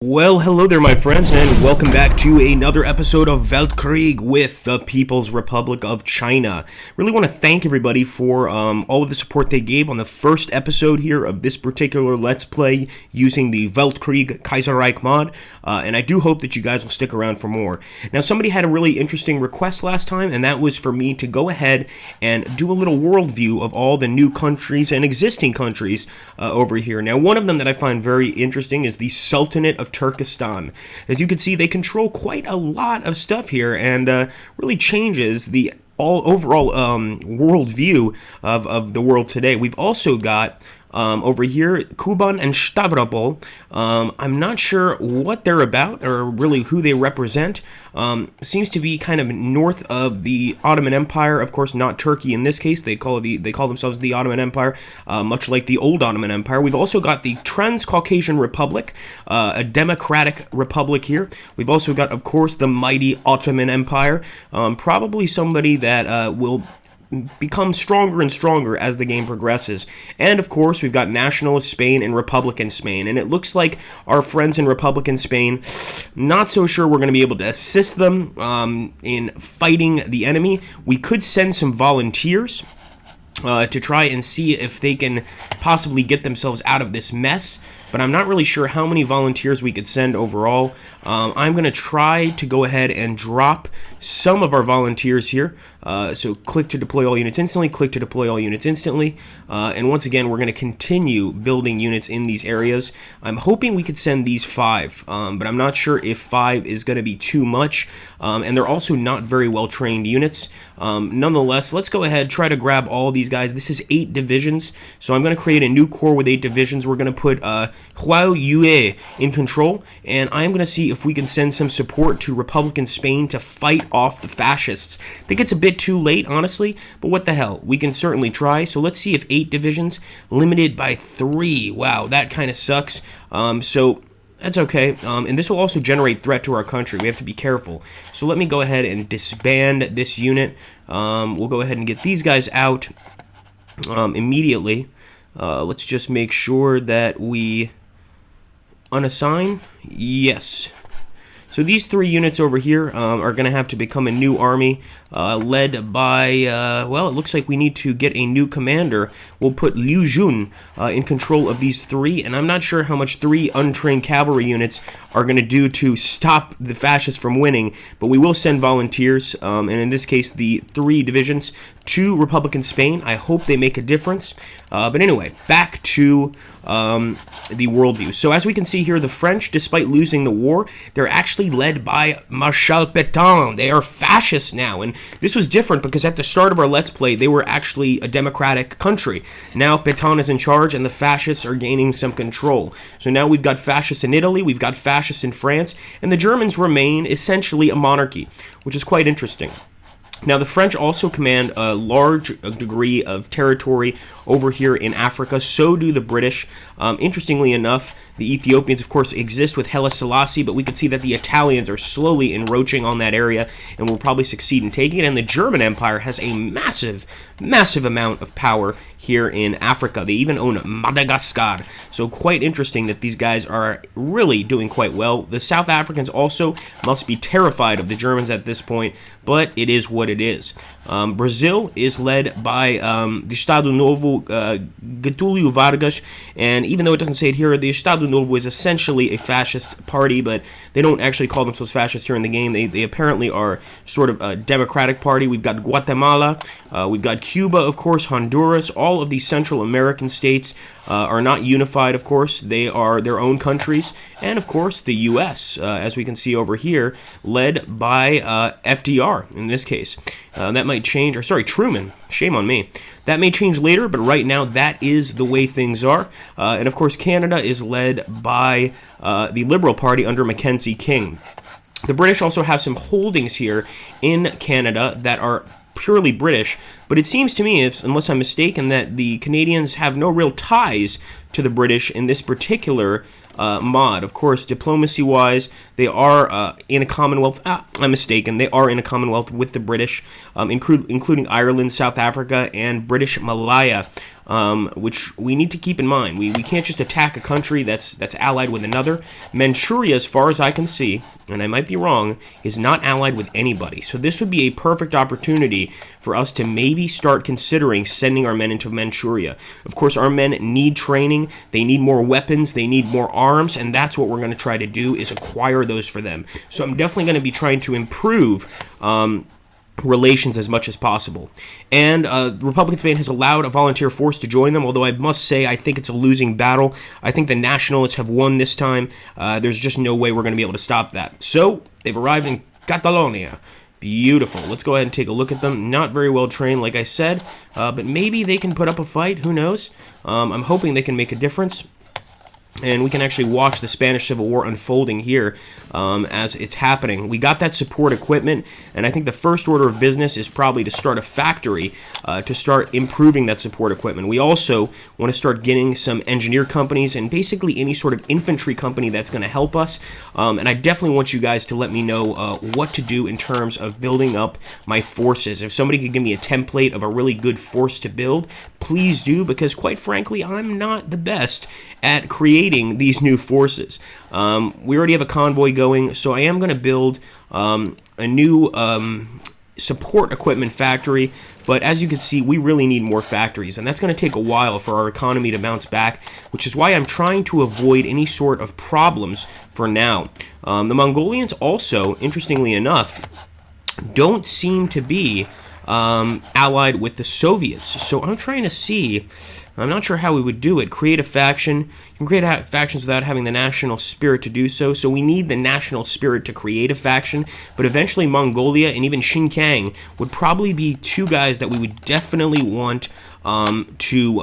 Well, hello there, my friends, and welcome back to another episode of Weltkrieg with the People's Republic of China. Really want to thank everybody for all of the support they gave on the first episode here of this particular Let's Play using the Weltkrieg Kaiserreich mod, and I do hope that you guys will stick around for more. Now, somebody had a really interesting request last time, and that was for me to go ahead and do a little worldview of all the new countries and existing countries over here. Now, one of them that I find very interesting is the Sultanate of Turkestan. As you can see, they control quite a lot of stuff here and really changes the overall worldview of the world today. We've also got over here, Kuban and Stavropol. I'm not sure what they're about or really who they represent. Seems to be kind of north of the Ottoman Empire. Of course, not Turkey in this case. They call themselves the Ottoman Empire, much like the old Ottoman Empire. We've also got the Transcaucasian Republic, a democratic republic here. We've also got, of course, the mighty Ottoman Empire. Probably somebody that will become stronger and stronger as the game progresses. And of course, we've got Nationalist Spain and Republican Spain. And it looks like our friends in Republican Spain, not so sure we're going to be able to assist them in fighting the enemy. We could send some volunteers to try and see if they can possibly get themselves out of this mess, but I'm not really sure how many volunteers we could send overall. I'm going to try to go ahead and drop some of our volunteers here. So click to deploy all units instantly, click to deploy all units instantly, and once again, we're going to continue building units in these areas. I'm hoping we could send these 5, but I'm not sure if 5 is going to be too much, and they're also not very well trained units. Nonetheless, let's go ahead, try to grab all these guys. This is 8 divisions, so I'm going to create a new corps with 8 divisions. We're going to put HOI in control, and I'm going to see if we can send some support to Republican Spain to fight off the fascists. I think it's a bit too late, honestly, but what the hell, we can certainly try. So let's see if 8 divisions, limited by 3. Wow, that kind of sucks. So that's okay, and this will also generate threat to our country. We have to be careful. So let me go ahead and disband this unit. We'll go ahead and get these guys out immediately. Let's just make sure that we unassign. Yes. So these 3 units over here are going to have to become a new army led by, well, it looks like we need to get a new commander. We'll put Liu Jun in control of these 3, and I'm not sure how much 3 untrained cavalry units are going to do to stop the fascists from winning, but we will send volunteers, and in this case, the 3 divisions to Republican Spain. I hope they make a difference. But anyway, back to the worldview. So as we can see here, the French, despite losing the war, they're actually led by Marshal Pétain. They are fascists now, and this was different because at the start of our Let's Play, they were actually a democratic country. Now Pétain is in charge, and the fascists are gaining some control. So now we've got fascists in Italy, we've got fascists in France, and the Germans remain essentially a monarchy, which is quite interesting. Now, the French also command a large degree of territory over here in Africa. So do the British. Interestingly enough, the Ethiopians, of course, exist with Haile Selassie, but we can see that the Italians are slowly encroaching on that area and will probably succeed in taking it. And the German Empire has a massive, massive amount of power here in Africa. They even own Madagascar. So quite interesting that these guys are really doing quite well. The South Africans also must be terrified of the Germans at this point, but it is what it is. Brazil is led by the Estado Novo, Getúlio Vargas, and even though it doesn't say it here, the Estado Novo is essentially a fascist party, but they don't actually call themselves fascist here in the game. They apparently are sort of a democratic party. We've got Guatemala, we've got Cuba, of course, Honduras. All of these Central American states are not unified, of course. They are their own countries, and of course the U.S., as we can see over here, led by FDR in this case. That might change, or sorry, Truman, shame on me. That may change later, but right now that is the way things are. And of course Canada is led by the Liberal Party under Mackenzie King. The British also have some holdings here in Canada that are purely British, but it seems to me, unless I'm mistaken, that the Canadians have no real ties to the British in this particular mod. Of course, diplomacy-wise, they are in a commonwealth. I'm mistaken. They are in a commonwealth with the British, including Ireland, South Africa, and British Malaya. which we need to keep in mind. We can't just attack a country that's allied with another. Manchuria, as far as I can see, and I might be wrong, is not allied with anybody. So this would be a perfect opportunity for us to maybe start considering sending our men into Manchuria. Of course, our men need training, they need more weapons, they need more arms, and that's what we're going to try to do, is acquire those for them. So I'm definitely going to be trying to improve relations as much as possible. And the Republic of Spain has allowed a volunteer force to join them, although I must say I think it's a losing battle. I think the nationalists have won this time. There's just no way we're going to be able to stop that. So they've arrived in Catalonia. Beautiful. Let's go ahead and take a look at them. Not very well trained, like I said, but maybe they can put up a fight. Who knows? I'm hoping they can make a difference. And we can actually watch the Spanish Civil War unfolding here as it's happening. We got that support equipment, and I think the first order of business is probably to start a factory to start improving that support equipment. We also want to start getting some engineer companies and basically any sort of infantry company that's going to help us. And I definitely want you guys to let me know what to do in terms of building up my forces. If somebody could give me a template of a really good force to build, please do, because quite frankly, I'm not the best at creating these new forces. We already have a convoy going, so I am going to build a new support equipment factory, but as you can see, we really need more factories, and that's going to take a while for our economy to bounce back, which is why I'm trying to avoid any sort of problems for now. The Mongolians also, interestingly enough, don't seem to be allied with the Soviets, so I'm trying to see. I'm not sure how we would do it. Create a faction. You can create factions without having the national spirit to do so. So we need the national spirit to create a faction. But eventually Mongolia and even Xinjiang would probably be two guys that we would definitely want to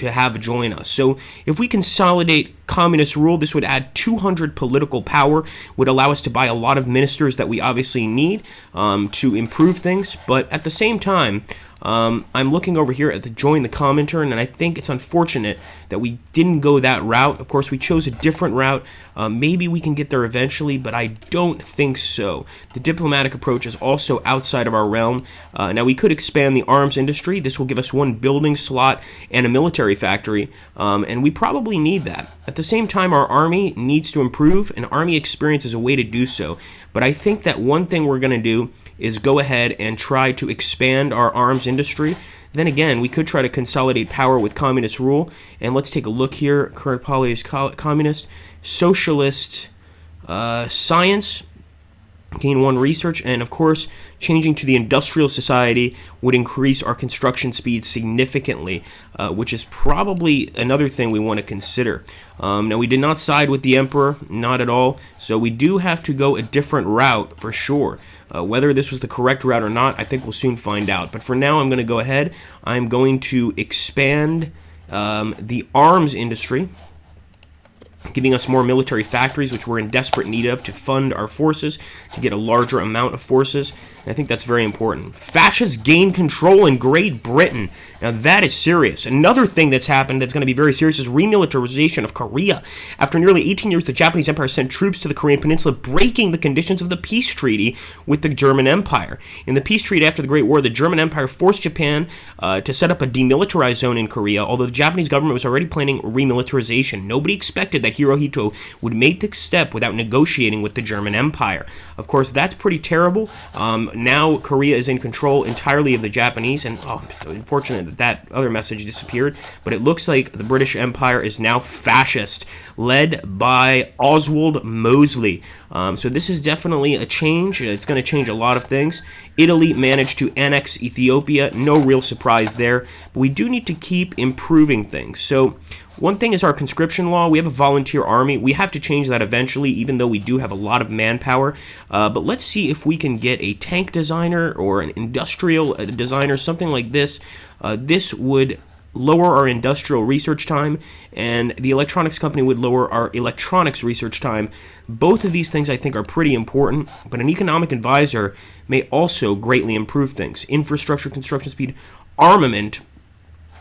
have join us. So if we consolidate communist rule, this would add 200 political power, would allow us to buy a lot of ministers that we obviously need to improve things. But at the same time, I'm looking over here at the join the comintern, and I think it's unfortunate that we didn't go that route. Of course, we chose a different route. Maybe we can get there eventually, but I don't think so. The diplomatic approach is also outside of our realm. Now, we could expand the arms industry. This will give us one building slot and a military factory, and we probably need that. At the same time, our army needs to improve, and army experience is a way to do so. But I think that one thing we're going to do is go ahead and try to expand our arms industry. Then again, we could try to consolidate power with communist rule. And let's take a look here. Current policy is communist, socialist, science, gain one research, and of course, changing to the industrial society would increase our construction speed significantly, which is probably another thing we want to consider. Now, we did not side with the emperor, not at all, so we do have to go a different route for sure. Whether this was the correct route or not, I think we'll soon find out. But for now, I'm going to go ahead. I'm going to expand the arms industry, giving us more military factories, which we're in desperate need of to fund our forces, to get a larger amount of forces. And I think that's very important. Fascists gain control in Great Britain. Now, that is serious. Another thing that's happened that's going to be very serious is remilitarization of Korea. After nearly 18 years, the Japanese Empire sent troops to the Korean Peninsula, breaking the conditions of the peace treaty with the German Empire. In the peace treaty after the Great War, the German Empire forced Japan to set up a demilitarized zone in Korea, although the Japanese government was already planning remilitarization. Nobody expected that Hirohito would make the step without negotiating with the German Empire. Of course, that's pretty terrible. Now Korea is in control entirely of the Japanese, and unfortunate that other message disappeared, but it looks like the British Empire is now fascist, led by Oswald Mosley. So this is definitely a change. It's going to change a lot of things. Italy managed to annex Ethiopia. No real surprise there, but we do need to keep improving things. So one thing is our conscription law. We have a volunteer army. We have to change that eventually, even though we do have a lot of manpower. But let's see if we can get a tank designer or an industrial designer, something like this. This would lower our industrial research time, and the electronics company would lower our electronics research time. Both of these things I think are pretty important, but an economic advisor may also greatly improve things. Infrastructure, construction speed, armament,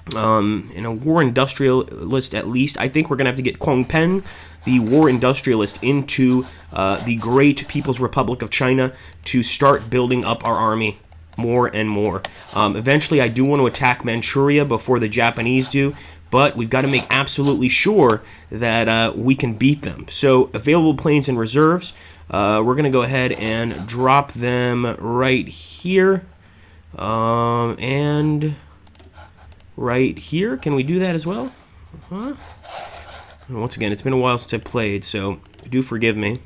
and a war industrialist at least. I think we're going to have to get Kong Pen, the war industrialist, into the great People's Republic of China to start building up our army. more and more. Eventually, I do want to attack Manchuria before the Japanese do, but we've got to make absolutely sure that we can beat them. So, available planes and reserves, we're going to go ahead and drop them right here, and right here. Can we do that as well? And once again, it's been a while since I played, so do forgive me.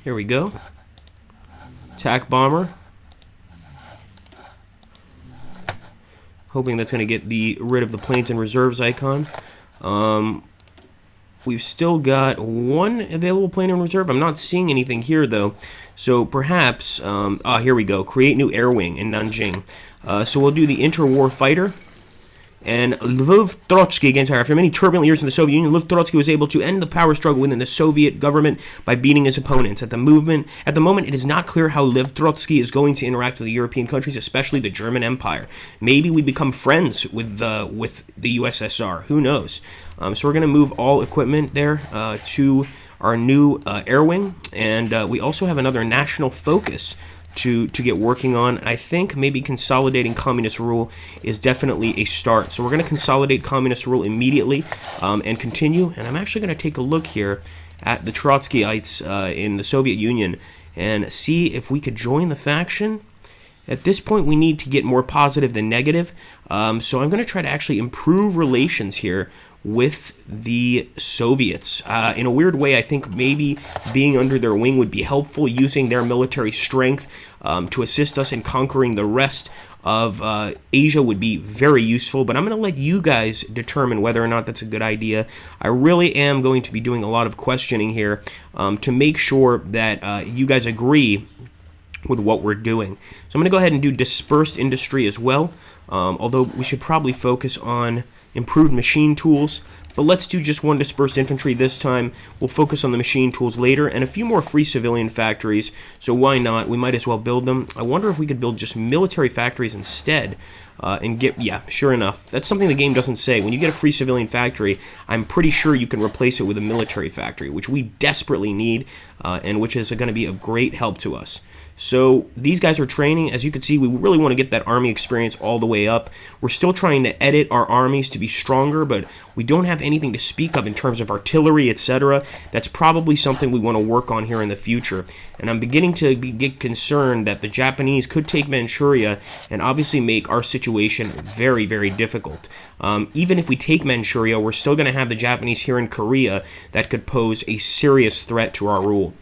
Here we go. Attack bomber. Hoping that's going to get rid of the planes and reserves icon. We've still got one available plane in reserve. I'm not seeing anything here, though. So perhaps, here we go. Create new air wing in Nanjing. So we'll do the interwar fighter. And Lvov Trotsky against power. After many turbulent years in the Soviet Union, Lvov Trotsky was able to end the power struggle within the Soviet government by beating his opponents. At the moment, it is not clear how Lvov Trotsky is going to interact with the European countries, especially the German Empire. Maybe we become friends with the USSR. Who knows? So we're going to move all equipment there to our new air wing, and we also have another national focus to get working on. I think maybe consolidating communist rule is definitely a start. So we're going to consolidate communist rule immediately and continue. And I'm actually going to take a look here at the Trotskyites in the Soviet Union and see if we could join the faction. At this point, we need to get more positive than negative. So I'm going to try to actually improve relations here with the Soviets. In a weird way, I think maybe being under their wing would be helpful, using their military strength to assist us in conquering the rest of Asia would be very useful, but I'm going to let you guys determine whether or not that's a good idea. I really am going to be doing a lot of questioning here to make sure that you guys agree with what we're doing. So I'm going to go ahead and do dispersed industry as well, although we should probably focus on improved machine tools. But let's do just one dispersed infantry this time. We'll focus on the machine tools later, and a few more free civilian factories. So why not? We might as well build them. I wonder if we could build just military factories instead. And get, yeah, sure enough. That's something the game doesn't say. When you get a free civilian factory, I'm pretty sure you can replace it with a military factory, which we desperately need, and which is going to be of great help to us. So these guys are training. As you can see, we really want to get that army experience all the way up. We're still trying to edit our armies to be stronger, but we don't have anything to speak of in terms of artillery, etc. That's probably something we want to work on here in the future. And I'm beginning to get concerned that the Japanese could take Manchuria and obviously make our situation very, very difficult. Even if we take Manchuria, we're still going to have the Japanese here in Korea that could pose a serious threat to our rule.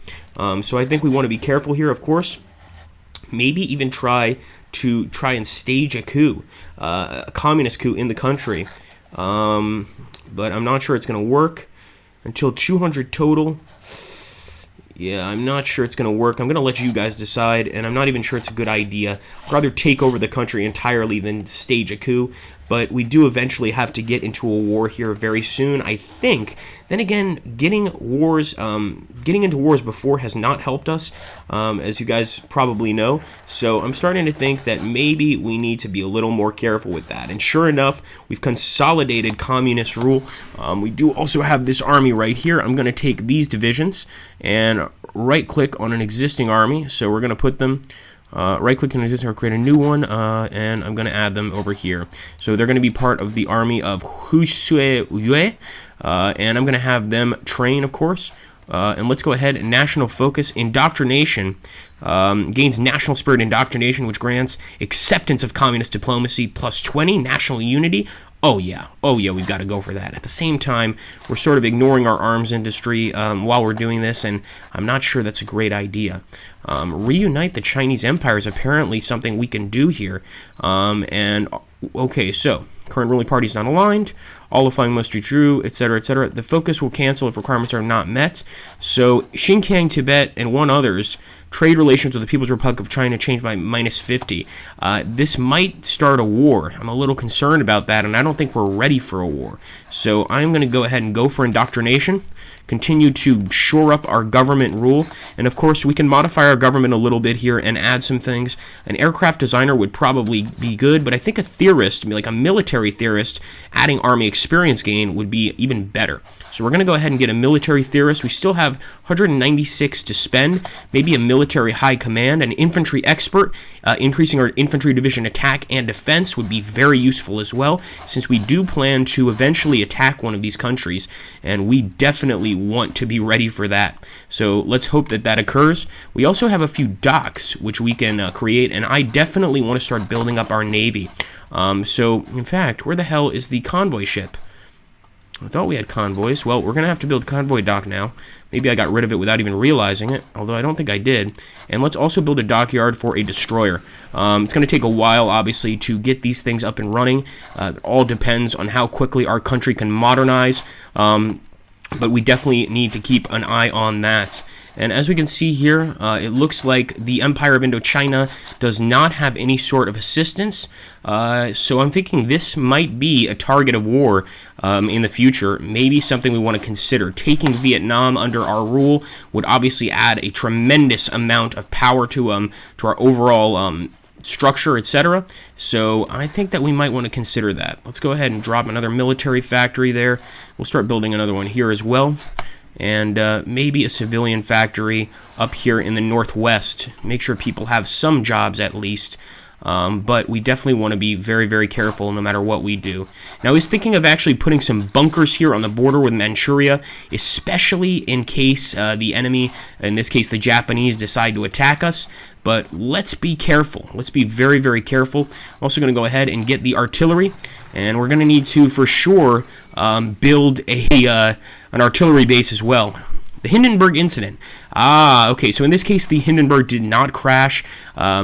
So I think we want to be careful here, of course. Maybe even try and stage a coup, a communist coup in the country. But I'm not sure it's going to work. Until 200 total. Yeah, I'm not sure it's going to work. I'm going to let you guys decide, and I'm not even sure it's a good idea. I'd rather take over the country entirely than stage a coup, but we do eventually have to get into a war here very soon, I think. Then again, getting into wars before has not helped us, as you guys probably know. So I'm starting to think that maybe we need to be a little more careful with that. And sure enough, we've consolidated communist rule. We do also have this army right here. I'm going to take these divisions and right-click on an existing army. So we're going to put them... right-click on existing or create a new one, and I'm going to add them over here. So they're going to be part of the army of Husue, and I'm going to have them train, of course. And let's go ahead. National focus indoctrination gains national spirit indoctrination, which grants acceptance of communist diplomacy plus 20 national unity. Oh yeah, we've got to go for that. At the same time, we're sort of ignoring our arms industry while we're doing this, and I'm not sure that's a great idea. Reunite the Chinese Empire is apparently something we can do here. Okay, so current ruling party is not aligned. All the following must be true, etc., etc. The focus will cancel if requirements are not met. So Xinjiang, Tibet, and one others trade relations relations with the People's Republic of China changed by -50. This might start a war. I'm a little concerned about that, and I don't think we're ready for a war. So I'm going to go ahead and go for indoctrination, continue to shore up our government rule, and of course we can modify our government a little bit here and add some things. An aircraft designer would probably be good, but I think a theorist, like a military theorist, adding army experience gain would be even better. So we're going to go ahead and get a military theorist. We still have 196 to spend, maybe a military high command, an infantry expert, increasing our infantry division attack and defense would be very useful as well, since we do plan to eventually attack one of these countries, and we definitely want to be ready for that. So let's hope that that occurs. We also have a few docks which we can create, and I definitely want to start building up our navy. So in fact, where the hell is the convoy ship? I thought we had convoys. Well, we're going to have to build a convoy dock now. Maybe I got rid of it without even realizing it, although I don't think I did. And let's also build a dockyard for a destroyer. It's going to take a while, obviously, to get these things up and running. It all depends on how quickly our country can modernize. But we definitely need to keep an eye on that. And as we can see here, it looks like the Empire of Indochina does not have any sort of assistance. So I'm thinking this might be a target of war in the future. Maybe something we want to consider. Taking Vietnam under our rule would obviously add a tremendous amount of power to our overall structure, etc. So I think that we might want to consider that. Let's go ahead and drop another military factory there. We'll start building another one here as well. And maybe a civilian factory up here in the northwest. Make sure people have some jobs at least. But we definitely want to be very, very careful no matter what we do. Now, I was thinking of actually putting some bunkers here on the border with Manchuria, especially in case the enemy, in this case the Japanese, decide to attack us. But let's be careful. Let's be very, very careful. I'm also going to go ahead and get the artillery, and we're going to need to, for sure, build an artillery base as well. The Hindenburg incident. Okay, so in this case, the Hindenburg did not crash.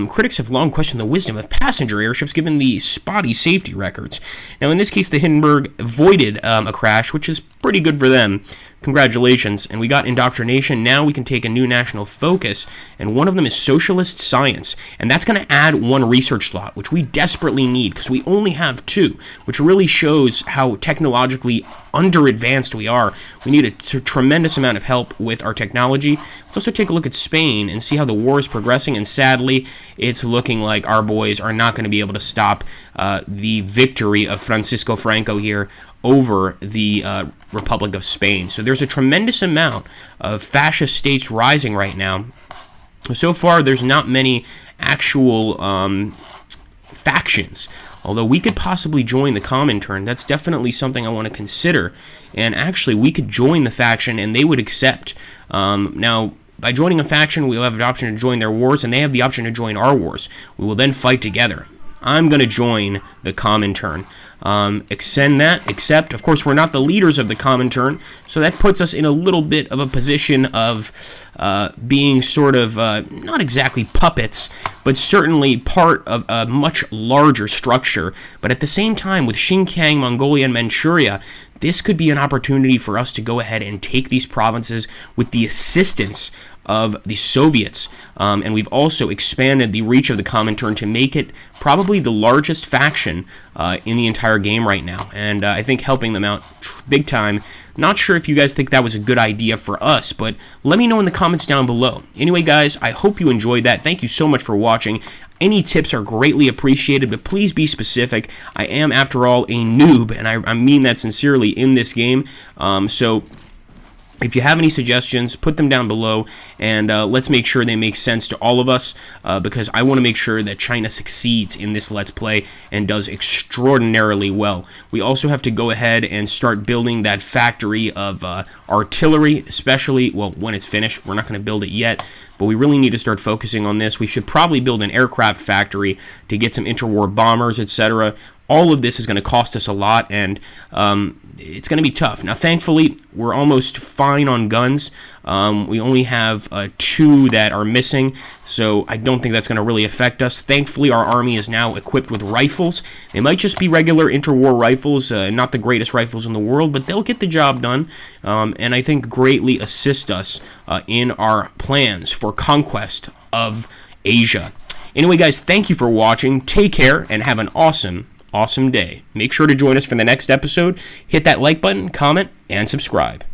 Critics have long questioned the wisdom of passenger airships given the spotty safety records. Now, in this case, the Hindenburg avoided a crash, which is pretty good for them. Congratulations. And we got indoctrination. Now we can take a new national focus, and one of them is socialist science. And that's going to add one research slot, which we desperately need, because we only have 2, which really shows how technologically under-advanced we are. We need a tremendous amount of help with our technology. Let's also take a look at Spain and see how the war is progressing, and sadly, it's looking like our boys are not going to be able to stop the victory of Francisco Franco here over the Republic of Spain. So there's a tremendous amount of fascist states rising right now. So far, there's not many actual factions. Although we could possibly join the Comintern, that's definitely something I want to consider. And actually, we could join the faction and they would accept. Now, by joining a faction, we'll have the option to join their wars, and they have the option to join our wars. We will then fight together. I'm going to join the Comintern. Except, of course, we're not the leaders of the Comintern, so that puts us in a little bit of a position of being sort of, not exactly puppets, but certainly part of a much larger structure. But at the same time, with Xinjiang, Mongolia, and Manchuria, this could be an opportunity for us to go ahead and take these provinces with the assistance of the Soviets. And we've also expanded the reach of the Comintern to make it probably the largest faction in the entire game right now. And I think helping them out big time. Not sure if you guys think that was a good idea for us, but let me know in the comments down below. Anyway, guys, I hope you enjoyed that. Thank you so much for watching. Any tips are greatly appreciated, but please be specific. I am, after all, a noob, and I mean that sincerely in this game. So if you have any suggestions, put them down below, and let's make sure they make sense to all of us, because I want to make sure that China succeeds in this Let's Play and does extraordinarily well. We also have to go ahead and start building that factory of artillery, especially, well, when it's finished. We're not going to build it yet, but we really need to start focusing on this. We should probably build an aircraft factory to get some interwar bombers, etc. All of this is going to cost us a lot, and it's going to be tough. Now, thankfully, we're almost fine on guns. We only have 2 that are missing, so I don't think that's going to really affect us. Thankfully, our army is now equipped with rifles. They might just be regular interwar rifles, not the greatest rifles in the world, but they'll get the job done, and I think greatly assist us in our plans for conquest of Asia. Anyway, guys, thank you for watching. Take care and have an awesome day. Make sure to join us for the next episode. Hit that like button, comment, and subscribe.